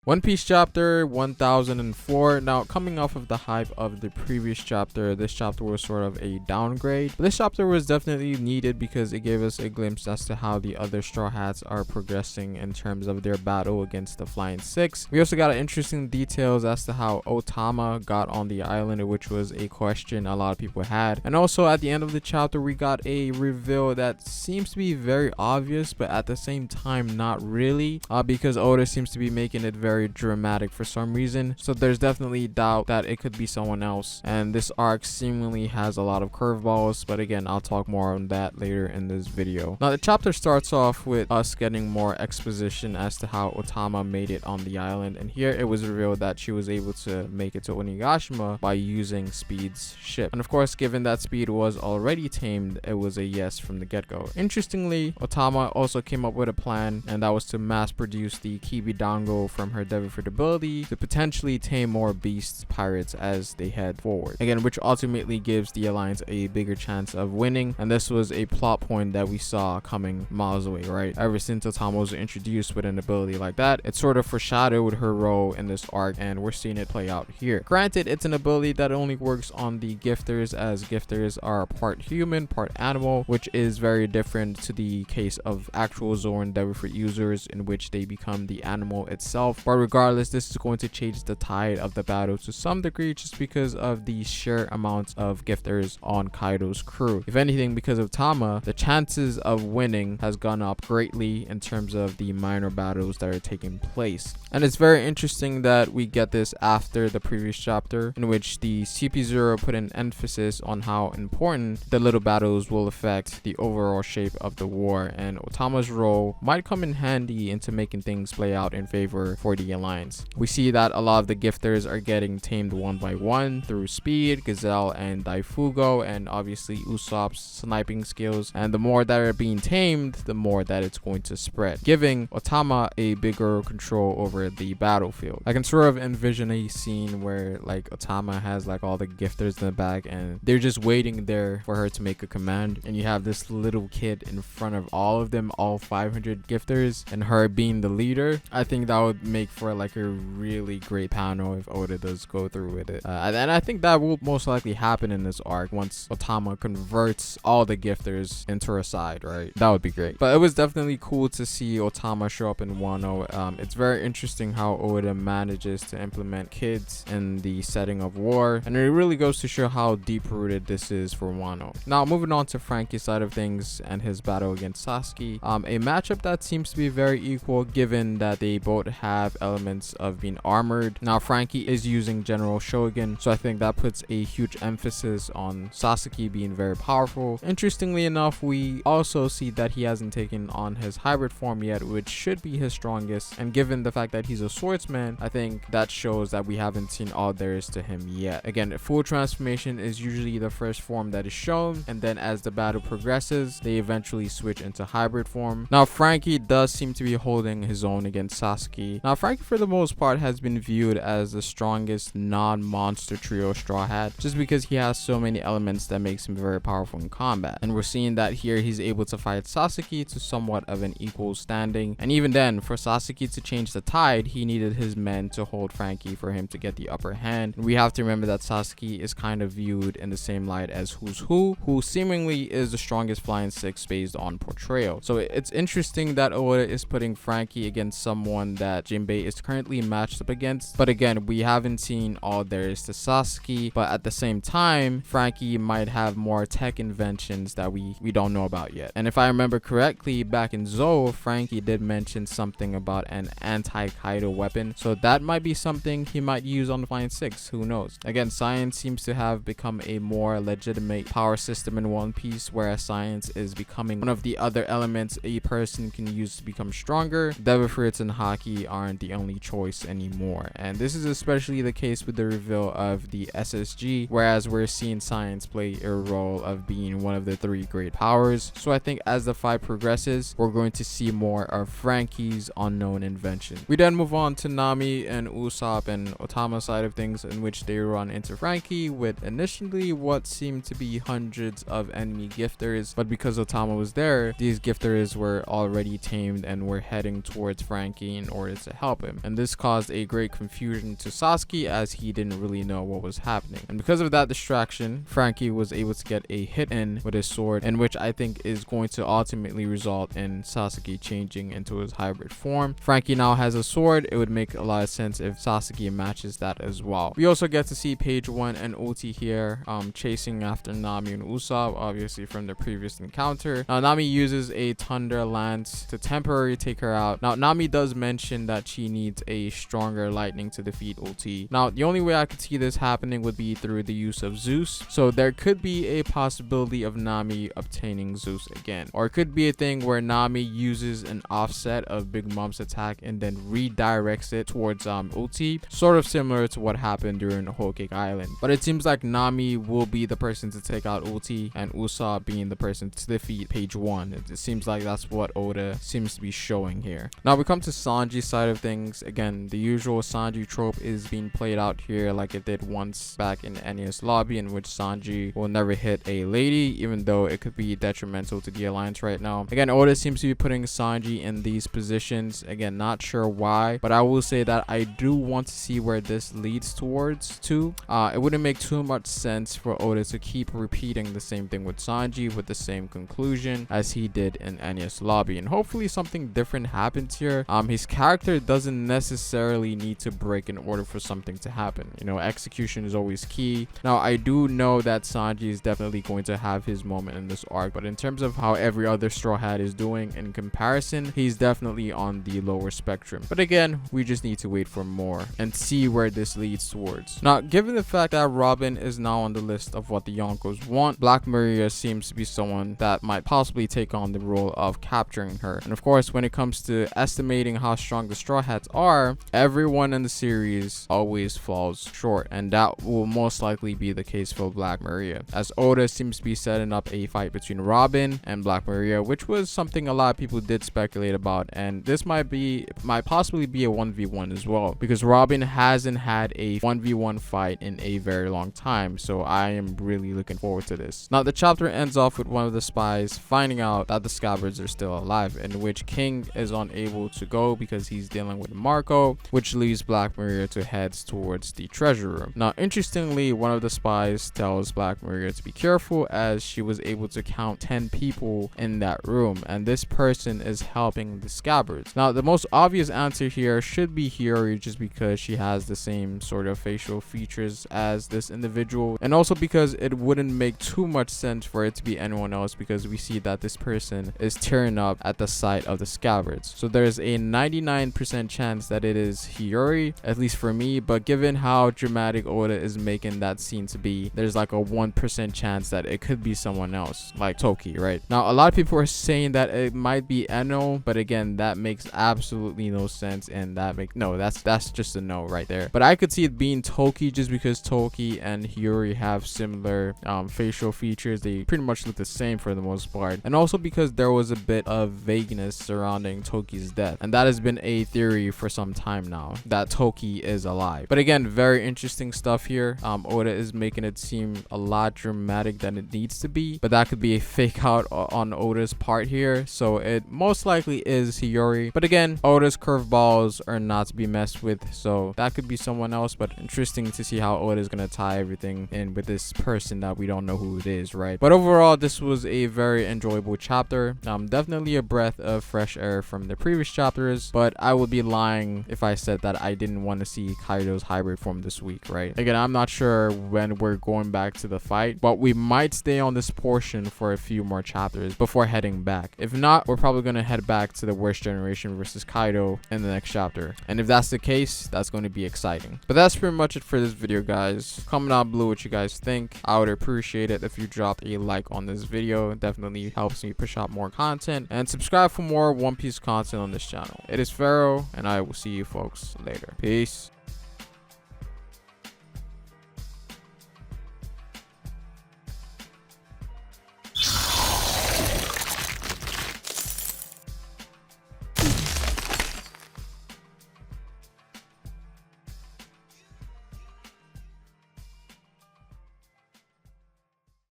One Piece chapter 1004. Now, coming off of the hype of the previous chapter, this chapter was sort of a downgrade. But this chapter was definitely needed because it gave us a glimpse as to how the other Straw Hats are progressing in terms of their battle against the Flying Six. We also got interesting details as to how Otama got on the island, which was a question a lot of people had. And also at the end of the chapter, we got a reveal that seems to be very obvious, but at the same time not really, because Oda seems to be making it very dramatic for some reason. So there's definitely doubt that it could be someone else, and this arc seemingly has a lot of curveballs, but again, I'll talk more on that later in this video. Now, the chapter starts off with us getting more exposition as to how Otama made it on the island, and here it was revealed that she was able to make it to Onigashima by using Speed's ship. And of course, given that Speed was already tamed, it was a yes from the get-go. Interestingly, Otama also came up with a plan, and that was to mass produce the Kibidango from her Devil Fruit ability to potentially tame more beasts pirates as they head forward, again, which ultimately gives the alliance a bigger chance of winning. And this was a plot point that we saw coming miles away, right? Ever since Otama was introduced with an ability like that, it sort of foreshadowed her role in this arc, and we're seeing it play out here. Granted, it's an ability that only works on the gifters, as gifters are part human, part animal, which is very different to the case of actual Zoran Devil Fruit users, in which they become the animal itself. But regardless, this is going to change the tide of the battle to some degree, just because of the sheer amounts of gifters on Kaido's crew. If anything, because of Tama, the chances of winning has gone up greatly in terms of the minor battles that are taking place. And it's very interesting that we get this after the previous chapter, in which the CP0 put an emphasis on how important the little battles will affect the overall shape of the war, and Otama's role might come in handy into making things play out in favor for the alliance. We see that a lot of the gifters are getting tamed one by one through Speed, Gazelle, and Daifugo, and obviously Usopp's sniping skills. And the more that are being tamed, the more that it's going to spread, giving Otama a bigger control over the battlefield. I can sort of envision a scene where like Otama has like all the gifters in the back, and they're just waiting there for her to make a command, and you have this little kid in front of all of them, all 500 gifters, and her being the leader. I think that would make for like a really great panel if Oda does go through with it, and I think that will most likely happen in this arc once Otama converts all the gifters into her side, right? That would be great. But it was definitely cool to see Otama show up in Wano. It's very interesting how Oda manages to implement kids in the setting of war, and it really goes to show how deep rooted this is for Wano. Now, moving on to Franky's side of things and his battle against Sasuke, a matchup that seems to be very equal, given that they both have elements of being armored. Now, Franky is using General Shogun, so I think that puts a huge emphasis on Sasuke being very powerful. Interestingly enough, we also see that he hasn't taken on his hybrid form yet, which should be his strongest, and given the fact that he's a swordsman, I think that shows that we haven't seen all there is to him yet. Again, full transformation is usually the first form that is shown, and then as the battle progresses, they eventually switch into hybrid form. Now, Franky does seem to be holding his own against Sasuke. Now, Franky for the most part has been viewed as the strongest non-monster trio Straw Hat, just because he has so many elements that makes him very powerful in combat. And we're seeing that here he's able to fight Sasuke to somewhat of an equal standing. And even then, for Sasuke to change the tide, he needed his men to hold Franky for him to get the upper hand. And we have to remember that Sasuke is kind of viewed in the same light as Who's Who seemingly is the strongest Flying Six based on portrayal. So it's interesting that Oda is putting Franky against someone that Jinbei is currently matched up against. But again, we haven't seen all there is to Sasuke, but at the same time, Franky might have more tech inventions that we don't know about yet. And if I remember correctly, back in Zou, Franky did mention something about an anti-Kaido weapon, so that might be something he might use on the Flying Six, who knows. Again, science seems to have become a more legitimate power system in One Piece, whereas science is becoming one of the other elements a person can use to become stronger. Devil Fruits and Haki aren't the only choice anymore, and this is especially the case with the reveal of the SSG, whereas we're seeing science play a role of being one of the three great powers. So I think as the fight progresses, we're going to see more of Franky's unknown invention. We then move on to Nami and Usopp and Otama side of things, in which they run into Franky with initially what seemed to be hundreds of enemy gifters, but because Otama was there, these gifters were already tamed and were heading towards Franky in order to help help him, and this caused a great confusion to Sasuke as he didn't really know what was happening. And because of that distraction, Franky was able to get a hit in with his sword, and which I think is going to ultimately result in Sasuke changing into his hybrid form. Franky now has a sword. It would make a lot of sense if Sasuke matches that as well. We also get to see page 1 and Oti here chasing after Nami and Usopp, obviously from the previous encounter. Now Nami uses a thunder lance to temporarily take her out. Now Nami does mention that she needs a stronger lightning to defeat Oti. Now the only way I could see this happening would be through the use of Zeus, so there could be a possibility of Nami obtaining Zeus again, or it could be a thing where Nami uses an offset of Big Mom's attack and then redirects it towards Oti, sort of similar to what happened during Whole Cake Island. But it seems like Nami will be the person to take out Oti and Usopp being the person to defeat page 1. It seems like that's what Oda seems to be showing here. Now we come to Sanji's side of things. Again, the usual Sanji trope is being played out here like it did once back in Enel's lobby, in which Sanji will never hit a lady, even though it could be detrimental to the alliance right now. Again, Oda seems to be putting Sanji in these positions. Again, not sure why, but I will say that I do want to see where this leads towards to. It wouldn't make too much sense for Oda to keep repeating the same thing with Sanji with the same conclusion as he did in Enel's lobby, and hopefully something different happens here. His character doesn't necessarily need to break in order for something to happen. You know, execution is always key. Now I do know that Sanji is definitely going to have his moment in this arc, but in terms of how every other Straw Hat is doing in comparison, he's definitely on the lower spectrum. But again, we just need to wait for more and see where this leads towards. Now, given the fact that Robin is now on the list of what the Yonkos want, Black Maria seems to be someone that might possibly take on the role of capturing her. And of course, when it comes to estimating how strong the Straw Hats are, everyone in the series always falls short, and that will most likely be the case for Black Maria, as Oda seems to be setting up a fight between Robin and Black Maria, which was something a lot of people did speculate about, and this might possibly be a 1v1 as well, because Robin hasn't had a 1v1 fight in a very long time, so I am really looking forward to this. Now the chapter ends off with one of the spies finding out that the Scabbards are still alive, in which King is unable to go because he's dealing with Marco, which leaves Black Maria to head towards the treasure room. Now interestingly, one of the spies tells Black Maria to be careful as she was able to count 10 people in that room, and this person is helping the Scabbards. Now the most obvious answer here should be Hiyori, just because she has the same sort of facial features as this individual, and also because it wouldn't make too much sense for it to be anyone else, because we see that this person is tearing up at the sight of the Scabbards. So there's a 99% chance that it is Hiyori, at least for me, but given how dramatic Oda is making that scene to be, there's like a 1% chance that it could be someone else, like Toki, right? Now a lot of people are saying that it might be Enel, but again, that makes absolutely no sense, and that's just a no right there. But I could see it being Toki, just because Toki and Hiyori have similar facial features. They pretty much look the same for the most part, and also because there was a bit of vagueness surrounding Toki's death, and that has been a theory for some time now, that Toki is alive. But again, very interesting stuff here. Oda is making it seem a lot dramatic than it needs to be, but that could be a fake out on Oda's part here, so it most likely is Hiyori. But again, Oda's curveballs are not to be messed with, so that could be someone else. But interesting to see how Oda is going to tie everything in with this person that we don't know who it is, right? But overall, this was a very enjoyable chapter. Definitely a breath of fresh air from the previous chapters, but I would be lying if I said that I didn't want to see Kaido's hybrid form this week, right? Again, I'm not sure when we're going back to the fight, but we might stay on this portion for a few more chapters before heading back. If not, we're probably going to head back to the worst generation versus Kaido in the next chapter, and if that's the case, that's going to be exciting. But that's pretty much it for this video, guys. Comment down below what you guys think. I would appreciate it if you dropped a like on this video. It definitely helps me push out more content, and subscribe for more One Piece content on this channel. It is Pharaoh, and I will see you folks later. Peace.